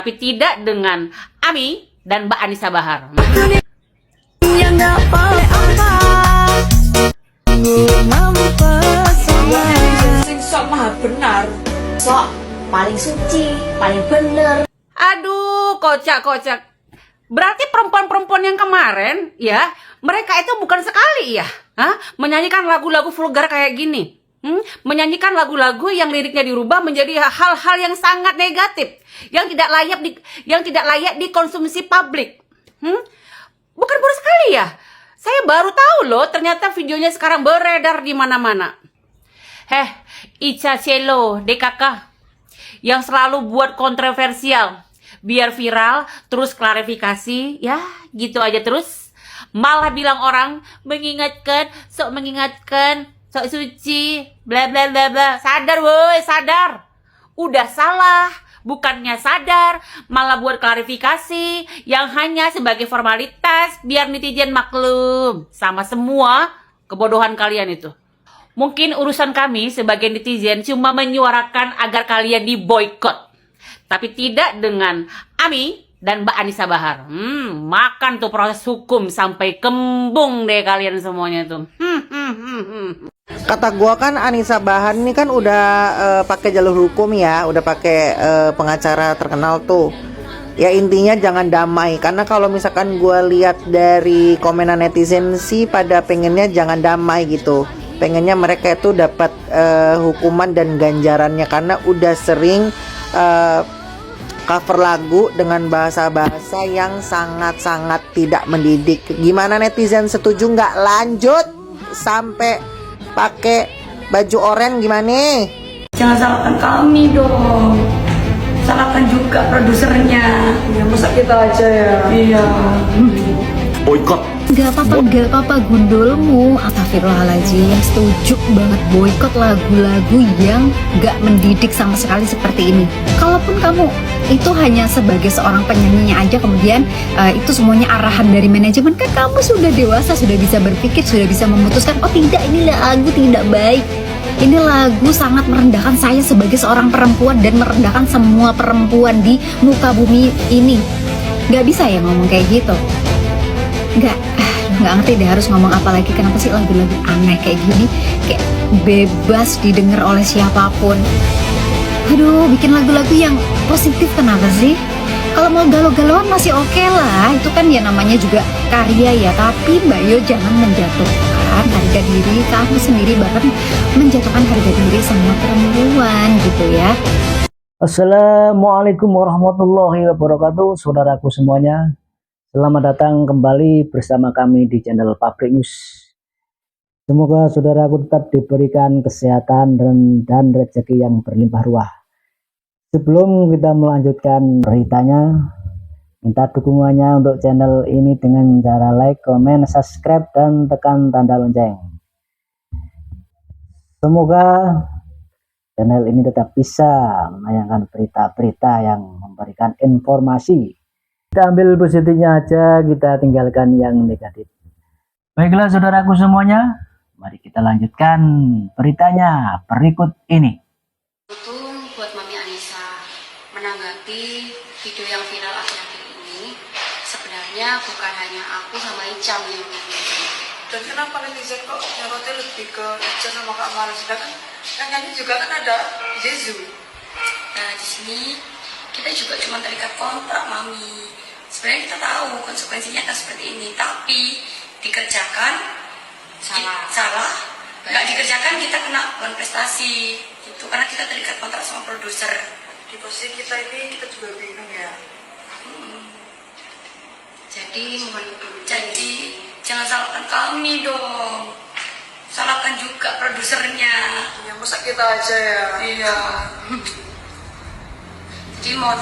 Tapi tidak dengan Ami dan Mbak Anissa Bahar. Sing sok maha benar, sok paling suci, paling bener. Aduh, kocak. Berarti perempuan-perempuan yang kemarin, ya, mereka itu bukan sekali ya, menyanyikan lagu-lagu vulgar kayak gini. Menyanyikan lagu-lagu yang liriknya dirubah menjadi hal-hal yang sangat negatif, yang tidak layak dikonsumsi publik. Bukan baru sekali ya. Saya baru tahu loh, ternyata videonya sekarang beredar di mana-mana. Ica Cielo, DKK, yang selalu buat kontroversial, biar viral, terus klarifikasi, ya gitu aja terus. Malah bilang orang mengingatkan, sok suci, bla bla bla bla. Sadar woi, sadar. Udah salah, bukannya sadar, malah buat klarifikasi yang hanya sebagai formalitas biar netizen maklum sama semua kebodohan kalian itu. Mungkin urusan kami sebagai netizen cuma menyuarakan agar kalian diboykot, tapi tidak dengan Ami dan Mbak Anissa Bahar. Makan tuh proses hukum sampai kembung deh kalian semuanya tuh. Kata gua kan Anissa Bahar ini kan udah pakai jalur hukum ya, udah pakai pengacara terkenal tuh. Ya intinya jangan damai, karena kalau misalkan gua lihat dari komenan netizen sih pada pengennya jangan damai gitu. Pengennya mereka itu dapat hukuman dan ganjarannya karena udah sering cover lagu dengan bahasa-bahasa yang sangat-sangat tidak mendidik. Gimana netizen, setuju nggak lanjut sampai pakai baju oranye gimana? Jangan salahkan kami dong, salahkan juga produsernya. Ya masa kita aja ya. Iya. Boykot. Gak apa-apa gundulmu. Astagfirullahaladzim, setuju banget boykot lagu-lagu yang gak mendidik sama sekali seperti ini. Kalaupun kamu itu hanya sebagai seorang penyanyinya aja, kemudian itu semuanya arahan dari manajemen, kan kamu sudah dewasa, sudah bisa berpikir, sudah bisa memutuskan, oh tidak, ini lagu tidak baik, ini lagu sangat merendahkan saya sebagai seorang perempuan dan merendahkan semua perempuan di muka bumi ini. Gak bisa ya ngomong kayak gitu. Nggak ngerti deh harus ngomong apa lagi. Kenapa sih lagu-lagu aneh kayak gini kayak bebas didengar oleh siapapun? Aduh, bikin lagu-lagu yang positif kenapa sih? Kalau mau galau-galauan masih oke lah, itu kan ya namanya juga karya ya. Tapi Mbak Yo jangan menjatuhkan harga diri kamu sendiri, bahkan menjatuhkan harga diri semua perempuan gitu ya. Assalamualaikum warahmatullahi wabarakatuh, saudaraku semuanya. Selamat datang kembali bersama kami di channel Pabrik News. Semoga saudaraku tetap diberikan kesehatan dan rezeki yang berlimpah ruah. Sebelum kita melanjutkan beritanya, minta dukungannya untuk channel ini dengan cara like, comment, subscribe, dan tekan tanda lonceng. Semoga channel ini tetap bisa menayangkan berita-berita yang memberikan informasi. Kita ambil positifnya aja, kita tinggalkan yang negatif. Baiklah saudaraku semuanya, mari kita lanjutkan beritanya berikut ini. Itu buat Mami Anissa menanggapi video yang viral akhir-akhir ini. Sebenarnya bukan hanya aku sama Icam yang nyanyi. Dan kenapa netizen kok nyorotnya lebih ke Ica sama Kak Mara? Sedangkan yang nyanyi juga kan ada Jezu. Nah di sini kita juga cuma terikat kontrak Mami. Sebenarnya kita tahu konsekuensinya akan seperti ini, tapi dikerjakan salah, nggak dikerjakan kita kena bukan prestasi itu karena kita terikat kontrak sama produser. Di posisi kita ini kita juga bingung ya. Jadi jangan salahkan kami dong, salahkan juga produsernya. Ya masa kita aja ya. Iya. Jadi mau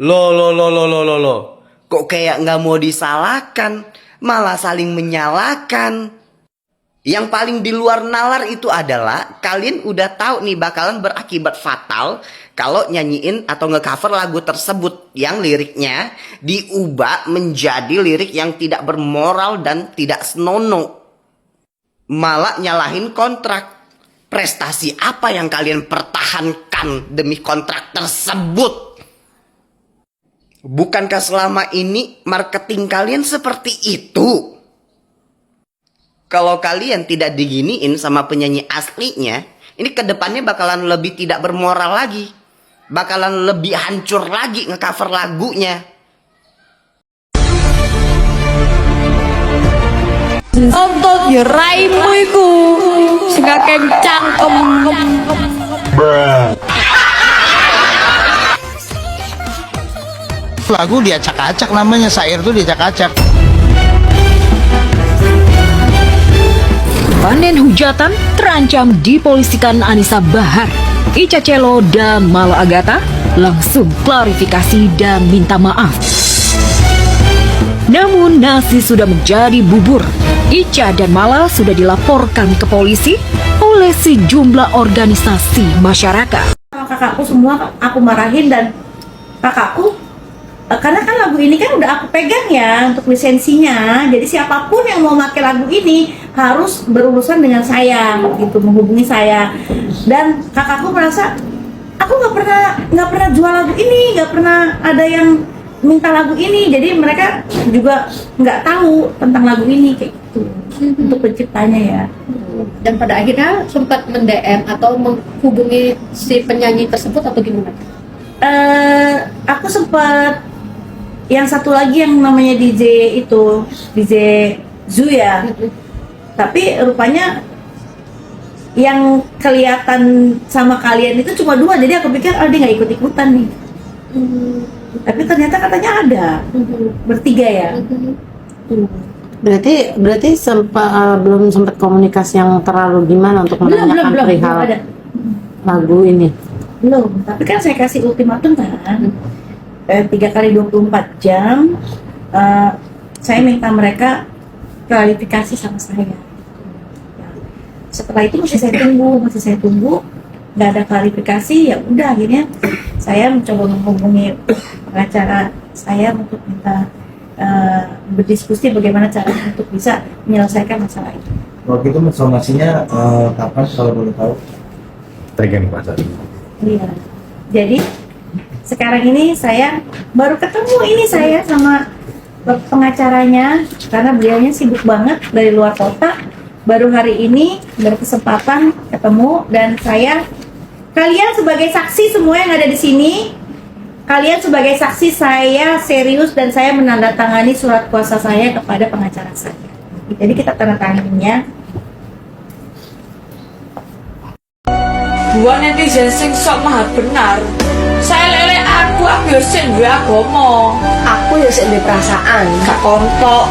Loh. Kok kayak nggak mau disalahkan, malah saling menyalahkan. Yang paling di luar nalar itu adalah kalian udah tahu nih bakalan berakibat fatal kalau nyanyiin atau ngecover lagu tersebut yang liriknya diubah menjadi lirik yang tidak bermoral dan tidak senonoh. Malah nyalahin kontrak. Prestasi apa yang kalian pertahankan demi kontrak tersebut? Bukankah selama ini marketing kalian seperti itu? Kalau kalian tidak diginiin sama penyanyi aslinya, ini kedepannya bakalan lebih tidak bermoral lagi. Bakalan lebih hancur lagi ngecover lagunya. Nonton ya raimu iku sing akeh cangkem. Lagu diacak-acak namanya, syair tuh diacak-acak. Panen hujatan terancam dipolisikan Anissa Bahar. Ica Celo dan Mala Agatha langsung klarifikasi dan minta maaf. Namun nasi sudah menjadi bubur. Ica dan Mala sudah dilaporkan ke polisi oleh sejumlah organisasi masyarakat. Kakakku semua aku marahin, dan kakakku karena kan lagu ini kan udah aku pegang ya untuk lisensinya, jadi siapapun yang mau pakai lagu ini harus berurusan dengan saya gitu, menghubungi saya. Dan kakakku merasa aku nggak pernah jual lagu ini, nggak pernah ada yang minta lagu ini, jadi mereka juga nggak tahu tentang lagu ini kayak gitu untuk penciptanya ya. Dan pada akhirnya sempat mend-DM atau menghubungi si penyanyi tersebut atau gimana? Aku sempat yang satu lagi yang namanya DJ itu, DJ Zu ya. Tapi rupanya yang kelihatan sama kalian itu cuma 2, jadi aku pikir dia nggak ikut-ikutan nih. Tapi ternyata katanya ada bertiga ya. Berarti belum sempat komunikasi yang terlalu gimana untuk menanyakan perihal ada lagu ini. Belum, tapi kan saya kasih ultimatum kan 3 kali 24 jam. Saya minta mereka klarifikasi sama saya. Setelah itu masih saya tunggu, nggak ada klarifikasi. Ya udah, akhirnya saya mencoba menghubungi pengacara saya untuk minta berdiskusi bagaimana cara untuk bisa menyelesaikan masalah itu. Waktu itu informasinya kapan kalau boleh tahu? Tergantung pasar. Iya. Jadi sekarang ini saya baru ketemu ini saya sama pengacaranya karena beliaunya sibuk banget dari luar kota. Baru hari ini berkesempatan ketemu, dan kalian sebagai saksi semua yang ada di sini, kalian sebagai saksi saya serius dan saya menandatangani surat kuasa saya kepada pengacara saya. Jadi kita tanda tangannya. Dua netizen sing sok maha benar. Saya lele aku yo sing duwe agama. Aku ya sik duwe perasaan, Gak kontok.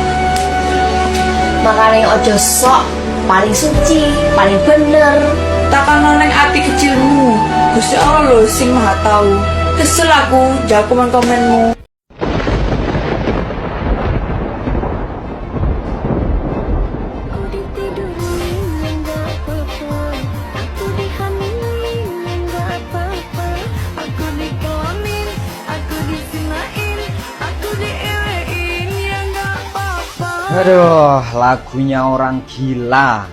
makanya ojo sok paling suci, paling bener. Takano neng ati kecilmu. Gusti Allah lho sing maha tahu. Kesel aku jawab komen-komenmu. Aduh, lagunya orang gila.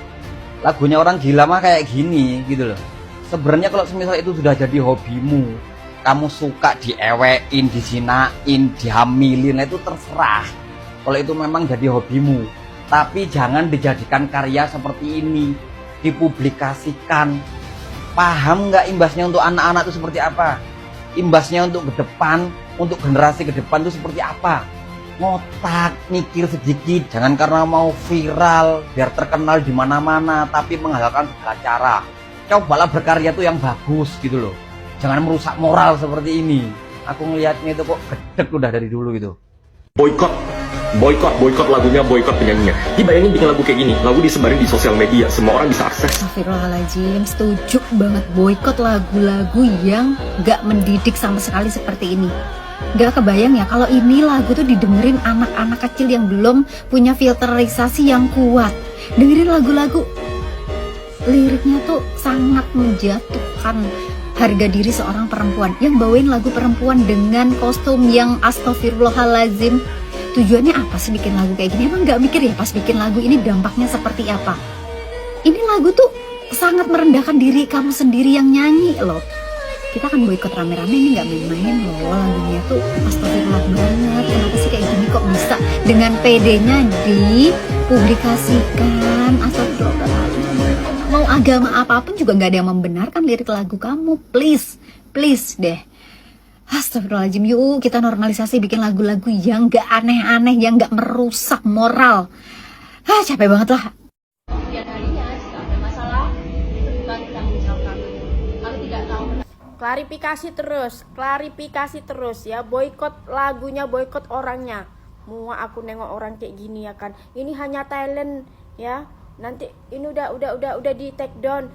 Lagunya orang gila mah kayak gini gitu loh. Sebenarnya kalau semisal itu sudah jadi hobimu, kamu suka diewein, disinain, dihamilin, itu terserah. Kalau itu memang jadi hobimu, tapi jangan dijadikan karya seperti ini, dipublikasikan. Paham nggak imbasnya untuk anak-anak itu seperti apa? Imbasnya untuk ke depan, untuk generasi ke depan itu seperti apa? Ngotak, mikir sedikit, jangan karena mau viral, biar terkenal di mana-mana, tapi menghalalkan segala cara. Cobalah berkarya tuh yang bagus gitu loh. Jangan merusak moral seperti ini. Aku ngelihatnya itu kok gedek udah dari dulu gitu. Boykot lagunya, boykot penyanyinya. Dibayangin bikin lagu kayak gini, lagu disebarin di sosial media, semua orang bisa akses. Astagfirullahaladzim, setuju banget boykot lagu-lagu yang gak mendidik sama sekali seperti ini. Gak kebayang ya kalau ini lagu tuh didengerin anak-anak kecil yang belum punya filterisasi yang kuat. Dengerin lagu-lagu, liriknya tuh sangat menjatuhkan harga diri seorang perempuan. Yang bawain lagu perempuan dengan kostum yang astagfirullahaladzim. Tujuannya apa sih bikin lagu kayak gini? Emang gak mikir ya pas bikin lagu ini dampaknya seperti apa? Ini lagu tuh sangat merendahkan diri kamu sendiri yang nyanyi loh. kita akan boikot rame-rame, ini nggak main-main loh. Lagunya tuh astagfirullah banget. Kenapa sih kayak gini, kok bisa dengan PD-nya dipublikasikan? Astagfirullahaladzim. Mau agama apapun juga nggak ada yang membenarkan lirik lagu kamu. Please deh. Astagfirullahaladzim, yuk kita normalisasi bikin lagu-lagu yang gak aneh-aneh, yang gak merusak moral. Capek banget lah. Klarifikasi terus ya, boikot lagunya, boikot orangnya. Muak aku nengok orang kayak gini ya kan. Ini hanya talent ya. Nanti ini udah di take down.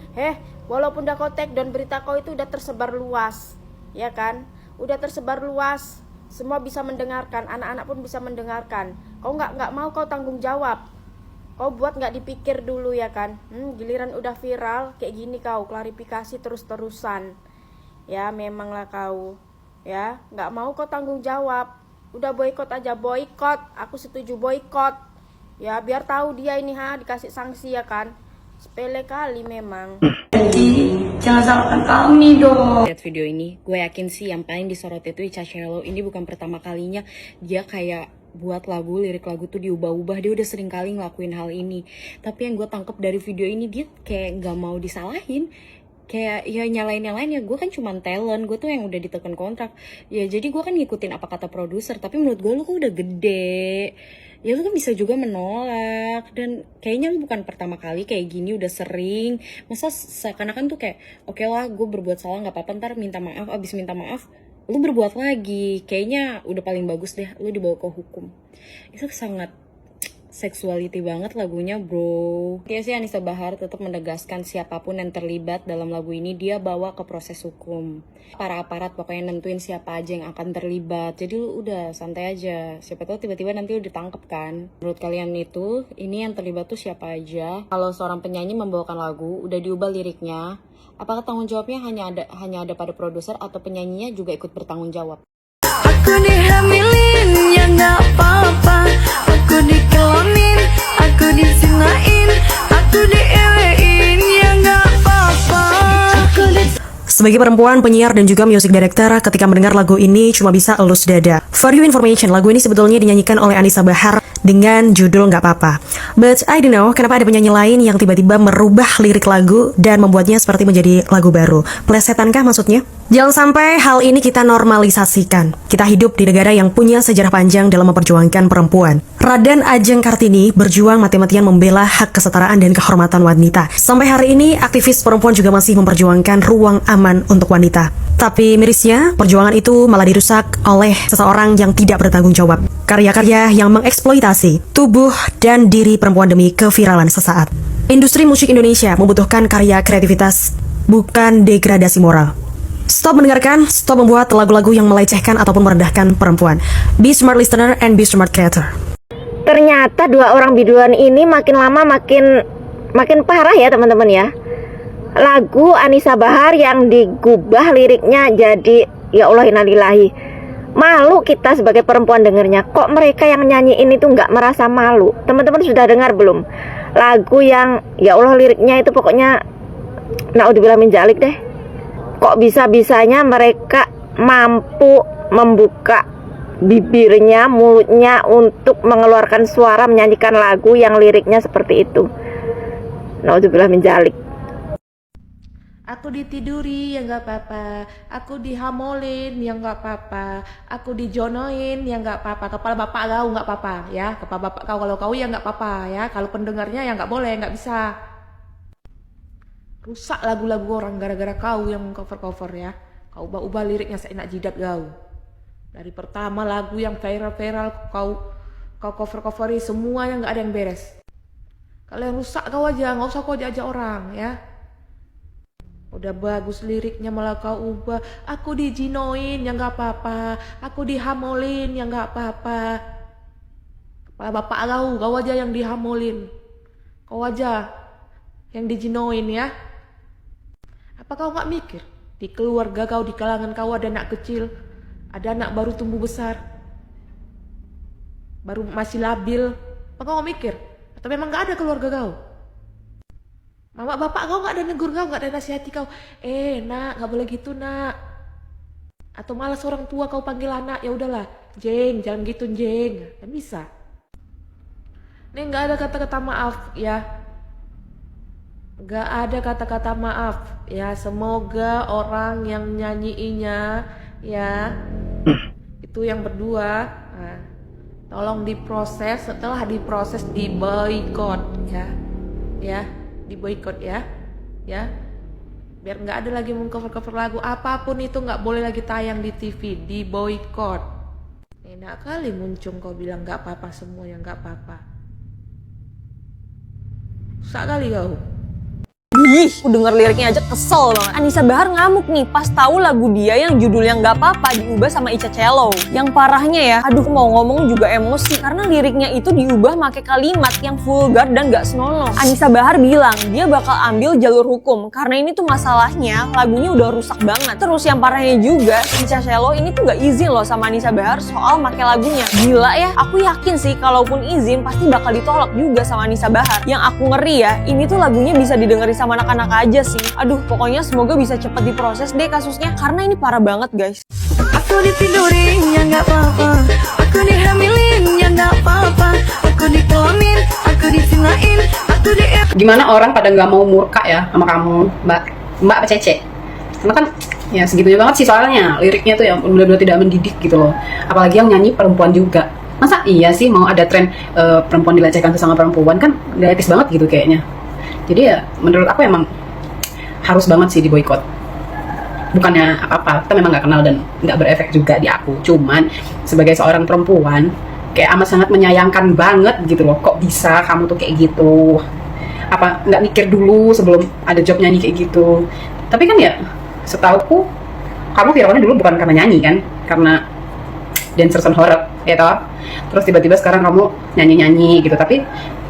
Walaupun udah kau take down, berita kau itu udah tersebar luas. Ya kan? Udah tersebar luas. Semua bisa mendengarkan, anak-anak pun bisa mendengarkan. Kau nggak mau kau tanggung jawab. Kau buat nggak dipikir dulu ya kan? Giliran udah viral kayak gini kau klarifikasi terus-terusan. Ya memanglah kau ya nggak mau kau tanggung jawab. Udah boikot aja, boikot. Aku setuju boikot. Ya biar tahu dia ini dikasih sanksi ya kan. Sepele kali memang. Jangan salahkan kami dong. Lihat video ini, gue yakin sih yang paling disorot itu Ica Cello. Ini bukan pertama kalinya dia kayak buat lagu, lirik lagu tuh diubah-ubah. Dia udah sering kali ngelakuin hal ini. Tapi yang gue tangkep dari video ini, dia kayak gak mau disalahin. Kayak ya nyalain ya, gue kan cuma talent, gue tuh yang udah ditekan kontrak. Ya jadi gue kan ngikutin apa kata produser. Tapi menurut gue lu kan udah gede, ya lu kan bisa juga menolak. Dan kayaknya lu bukan pertama kali kayak gini, udah sering. Masa seakan-akan tuh kayak oke lah gue berbuat salah gak apa-apa, ntar minta maaf, abis minta maaf lu berbuat lagi. Kayaknya udah paling bagus deh lu dibawa ke hukum. Itu sangat sexuality banget lagunya bro. Dia sih Anissa Bahar tetap menegaskan siapapun yang terlibat dalam lagu ini dia bawa ke proses hukum. Para aparat pokoknya nentuin siapa aja yang akan terlibat. Jadi lu udah santai aja. Siapa tahu tiba-tiba nanti lu ditangkep kan. Menurut kalian itu ini yang terlibat tuh siapa aja? Kalau seorang penyanyi membawakan lagu udah diubah liriknya, apakah tanggung jawabnya hanya ada pada produser atau penyanyinya juga ikut bertanggung jawab? Aku dihamilin ya nggak apa-apa, aku dikelonin, aku disinain, aku diewein ya nggak apa-apa. Sebagai perempuan, penyiar dan juga music director, ketika mendengar lagu ini cuma bisa elus dada. For your information, lagu ini sebetulnya dinyanyikan oleh Anissa Bahar dengan judul Nggak Apa-apa. But I don't know kenapa ada penyanyi lain yang tiba-tiba merubah lirik lagu dan membuatnya seperti menjadi lagu baru. Pelesetankah maksudnya? Jangan sampai hal ini kita normalisasikan. Kita hidup di negara yang punya sejarah panjang dalam memperjuangkan perempuan. Raden Ajeng Kartini berjuang mati-matian membela hak kesetaraan dan kehormatan wanita. Sampai hari ini, aktivis perempuan juga masih memperjuangkan ruang aman untuk wanita. Tapi mirisnya, perjuangan itu malah dirusak oleh seseorang yang tidak bertanggung jawab. Karya-karya yang mengeksploitasi tubuh dan diri perempuan demi keviralan sesaat. Industri musik Indonesia membutuhkan karya kreativitas, bukan degradasi moral. Stop mendengarkan, stop membuat lagu-lagu yang melecehkan ataupun merendahkan perempuan. Be smart listener and be smart creator. Ternyata dua orang biduan ini makin lama makin parah ya teman-teman ya. Lagu Anissa Bahar yang digubah liriknya jadi ya Allah innalillahi. Malu kita sebagai perempuan dengernya. Kok mereka yang nyanyiin itu nggak merasa malu? Teman-teman sudah dengar belum? Lagu yang ya Allah liriknya itu pokoknya naudzubillah min dzalik deh. Kok bisa-bisanya mereka mampu membuka bibirnya, mulutnya untuk mengeluarkan suara menyanyikan lagu yang liriknya seperti itu. Naudzubillah min dzalik. Aku ditiduri ya nggak apa-apa, aku dihamolin ya nggak apa-apa, aku dijonoin ya nggak apa-apa. Kepala bapak kau nggak apa-apa ya, kepala bapak kau kalau kau ya nggak apa-apa ya, kalau pendengarnya ya nggak boleh, nggak bisa. Rusak lagu-lagu orang gara-gara kau yang cover-cover ya. Kau ubah-ubah liriknya seenak jidat kau. Dari pertama lagu yang viral-viral kau cover-coveri semuanya nggak ada yang beres. Kalau yang rusak kau aja, nggak usah kau ajak orang ya. Udah bagus liriknya malah kau ubah. Aku dijinoin ya nggak apa-apa, aku dihamolin ya nggak apa-apa. Kepala bapak kau aja yang dihamolin, kau aja yang dijinoin ya. Apa kau nggak mikir di keluarga kau, di kalangan kau ada anak kecil, ada anak baru tumbuh besar, baru masih labil. Apa kau nggak mikir? Atau memang nggak ada keluarga kau? Mama bapak kau nggak ada negur kau, nggak ada nasihati kau. Nak nggak boleh gitu nak. Atau malas orang tua kau panggil anak, ya udahlah, Jeng, jangan gitu Jeng, kan bisa. Nih nggak ada kata-kata maaf ya, nggak ada kata-kata maaf ya. Semoga orang yang nyanyiinya ya itu yang berdua, nah, tolong diproses. Setelah diproses diboikot ya, diboikot ya, biar nggak ada lagi mengcover-cover lagu apapun itu, nggak boleh lagi tayang di TV, diboikot. Enak kali muncung kau bilang nggak apa-apa, semua yang nggak apa-apa. Susah kali kau. Ih, aku denger liriknya aja kesel banget. Anissa Bahar ngamuk nih pas tahu lagu dia yang judulnya nggak apa-apa diubah sama Ica Cello. Yang parahnya ya, aduh mau ngomong juga emosi karena liriknya itu diubah pakai kalimat yang vulgar dan nggak senonoh. Anissa Bahar bilang dia bakal ambil jalur hukum karena ini tuh masalahnya lagunya udah rusak banget. Terus yang parahnya juga, Ica Cello ini tuh nggak izin loh sama Anissa Bahar soal pakai lagunya. Gila ya, aku yakin sih kalaupun izin pasti bakal ditolak juga sama Anissa Bahar. Yang aku ngeri ya, ini tuh lagunya bisa didengerin sama anak-anak aja sih. Aduh, pokoknya semoga bisa cepat diproses deh kasusnya karena ini parah banget guys. Aku ditidurin ya nggak apa-apa, aku dihamilin ya nggak apa-apa, aku dikelamin, aku disinain, aku di. Gimana orang pada nggak mau murka ya sama kamu, Mbak Cece? Karena kan ya segitunya banget sih soalnya liriknya tuh yang benar-benar tidak mendidik gitu loh. Apalagi yang nyanyi perempuan juga. Masa iya sih mau ada tren perempuan dilecehkan sesama perempuan, kan nggak etis banget gitu kayaknya. Jadi ya menurut aku emang harus banget sih diboikot. Bukannya apa-apa, kita memang nggak kenal dan nggak berefek juga di aku. Cuman sebagai seorang perempuan kayak amat sangat menyayangkan banget gitu loh. Kok bisa kamu tuh kayak gitu? Apa nggak mikir dulu sebelum ada job nyanyi kayak gitu? Tapi kan ya setauku kamu viralnya dulu bukan karena nyanyi kan, karena dancer on horror ya toh. Terus tiba-tiba sekarang kamu nyanyi-nyanyi gitu, tapi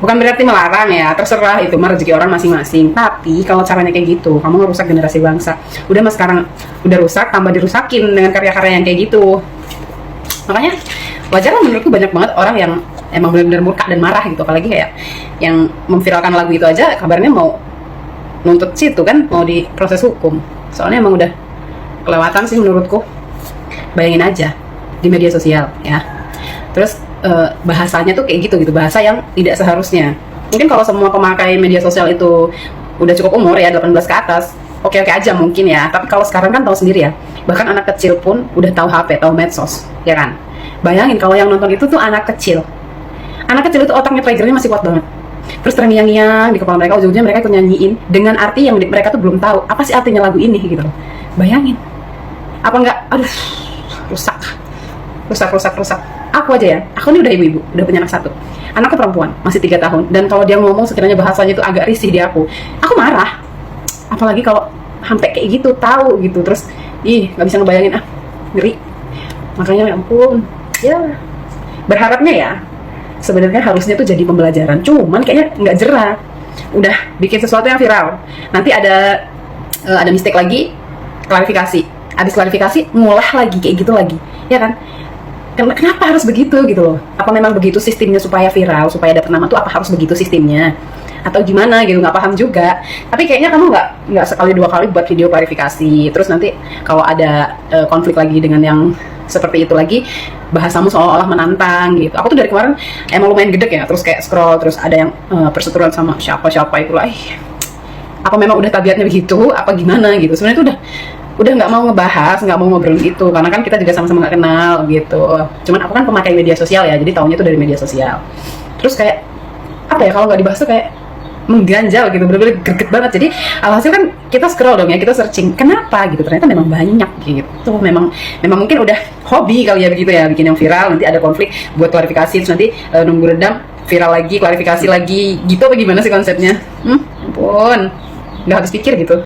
bukan berarti melarang ya, terserah itu mah rezeki orang masing-masing. Tapi kalau caranya kayak gitu, kamu ngerusak generasi bangsa. Udah mas sekarang udah rusak, tambah dirusakin dengan karya-karya yang kayak gitu. Makanya wajar lah menurutku banyak banget orang yang emang benar-benar murka dan marah gitu. Apalagi kayak yang memviralkan lagu itu aja kabarnya mau nuntut situ kan, mau diproses hukum. Soalnya emang udah kelewatan sih menurutku. Bayangin aja di media sosial ya. Terus bahasanya tuh kayak gitu bahasa yang tidak seharusnya. Mungkin kalau semua pemakai media sosial itu udah cukup umur ya, 18 ke atas, oke-oke aja mungkin ya. Tapi kalau sekarang kan tahu sendiri ya, bahkan anak kecil pun udah tahu HP, tahu medsos, ya kan. Bayangin kalau yang nonton itu tuh anak kecil. Anak kecil itu otaknya triggernya masih kuat banget. Terus terngiang-ngiang di kepala mereka, ujung-ujungnya mereka itu nyanyiin dengan arti yang mereka tuh belum tahu apa sih artinya lagu ini gitu loh. Bayangin. Apa enggak, aduh, rusak. Aku aja ya, aku ini udah ibu-ibu, udah punya anak 1. Anakku perempuan, masih 3 tahun. Dan kalau dia ngomong sekiranya bahasanya itu agak risih di aku marah. Apalagi kalau sampai kayak gitu, tahu gitu. Terus, nggak bisa ngebayangin, ngeri. Makanya ya ampun, ya berharapnya ya, sebenarnya harusnya tuh jadi pembelajaran. Cuman kayaknya nggak jerah. Udah bikin sesuatu yang viral, nanti ada mistake lagi, klarifikasi. Habis klarifikasi, ngulah lagi kayak gitu lagi, ya kan? Kenapa harus begitu gitu loh? Apa memang begitu sistemnya supaya viral, supaya dapat nama tuh apa harus begitu sistemnya? Atau gimana gitu, nggak paham juga. Tapi kayaknya kamu nggak sekali 2 kali buat video klarifikasi. Terus nanti kalau ada konflik lagi dengan yang seperti itu lagi, bahasamu seolah-olah menantang gitu. Aku tuh dari kemarin emang lumayan gedek ya, terus kayak scroll, terus ada yang perseteruan sama siapa-siapa itulah. Apa memang udah tabiatnya begitu? Apa gimana gitu? Sebenarnya tuh udah nggak mau ngebahas, nggak mau ngobrol gitu, karena kan kita juga sama-sama nggak kenal gitu. Cuman aku kan pemakai media sosial ya, jadi taunya tuh dari media sosial. Terus kayak apa ya, kalau nggak dibahas tuh kayak mengganjal gitu, bener-bener greget banget. Jadi alhasil kan kita scroll dong ya, kita searching kenapa gitu, ternyata memang banyak gitu. Memang mungkin udah hobi kali ya begitu ya, bikin yang viral, nanti ada konflik buat klarifikasi, terus nanti nunggu redam, viral lagi, klarifikasi lagi, gitu apa gimana sih konsepnya? Ampun, nggak habis pikir gitu.